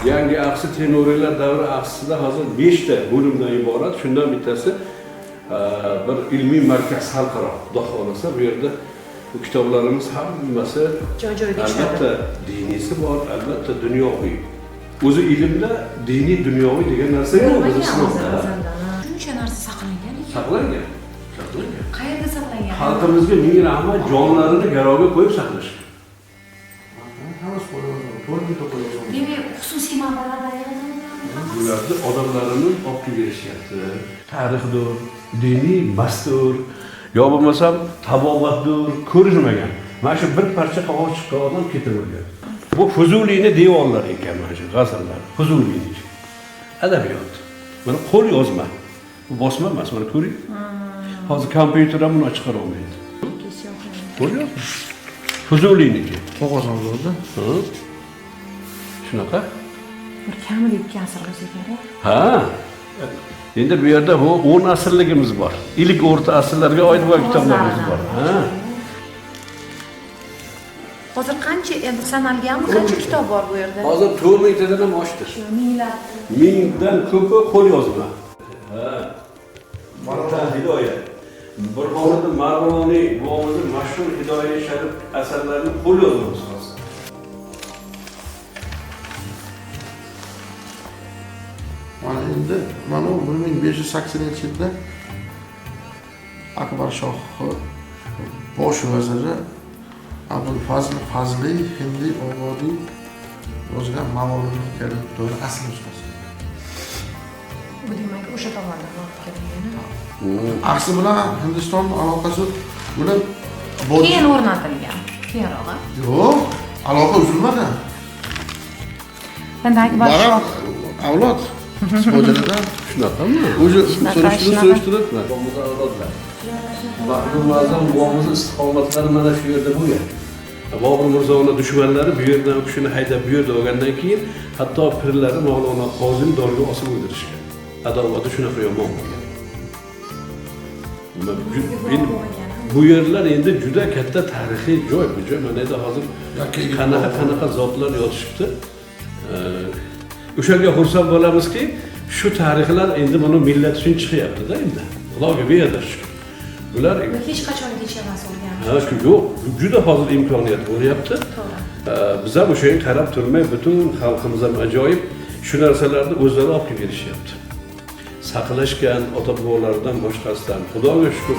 Yangi axsi tenoriyalar davri axsida hozir 5 ta bo'limdan iborat. Shundan bittasi bir ilmiy markaz xalqaro. Xudo xolasa bu yerda bu kitoblarimiz hammasi joy-joyiga albatta diniysi bor, albatta dunyoviy. O'zi ilmda diniy, dunyoviy degan narsa yo'q biz islomda. Shuncha narsa saqlangan ekan. Saqlangan. Qayerda saqlangan? Xalqimizga ming rahmat, jonlarini garovga qo'yib saqlashgan. Demak, xususiy manbalarda yig'ilgan. Bularni odamlarini olib kelishyapti. Tarixdir, diniy mastur, yo bo'lmasam tabobatdir, ko'rishmagan. Mana shu bir parcha qog'oz chiqqan odam ketilgan. Bu Fuzuliyni devorlari ekan mana shu g'azallar. Fuzuliyni. Adabiyot. Mana qo'l yozma. Bu bosma emas, mana ko'ring. Hozir kompyuter ham buni chiqara olmaydi. Qo'l yozma. Fuzuliniki. Qog'oz oldi. Shunaqa? Bir kamida 2 asr bo'lsa kerak. Ha. Endi bu yerda 10 asrligimiz bor. Ilk o'rta asrlarga oid bo'lgan kitoblarimiz bor. Ha. Hozir qancha endi sanalganmi? Qancha kitob bor bu yerda? Hozir 4 mingtadan ham oshdi. Minglab. Mingdan ko'pi qo'l yozma. Ha. Marta hidoya. Bir bo'ldi Marg'iloniy buvimizning mashhur hidoya sharif asarlarini qo'l yozamiz hozir. Mana endi mana 1580-yilda Akbar Shoh bosh vaziri Abul Fazl Fazliy Hindi Obodiy yozgan Mavlonning kalendari asl nusxasi. Bu demak o'sha tomondan olib kelingan. Asli bilan Hindiston aloqasi buni Keyin o'rnatilgan. Keyinroq. yo'q, aloqa uzilmagan. Endi Akbar Shoh Avlod Spojalardan Shunaqami? o'zi shunaqa. Surishtiribman. Buvimiz avlodlar. Mahmud Azam buvimiz istiqomatlari mana shu yerda bo'lgan. Bobur Mirzoni dushmanlari bu yerdan u kishini haydab bu yerda olgandan keyin hatto pirlari Mavlono Qozim dorga osib o'ldirishgan. Adovati shunaqa yomon bo'lgan. Bu yerlar endi juda katta tarixiy joy bu joy. Mana endi hozir qanaqa zotlar yotishibdi. O'shanga xursand bo'lamizki, shu tarixlar endi buni millat uchun chiqyapti-da endi. Xudoga beadar shukur. Bular hech qachongacha emas o'rgan. ha shu yo'q, juda hozir imkoniyat bo'lyapti. Biz ham o'shanga qarab turmay, butun xalqimiz ham ajoyib shu narsalarni o'zlari olib kelib berishyapti. Saqlashgan ota-bobolardan boshqasidan Xudoga shukur.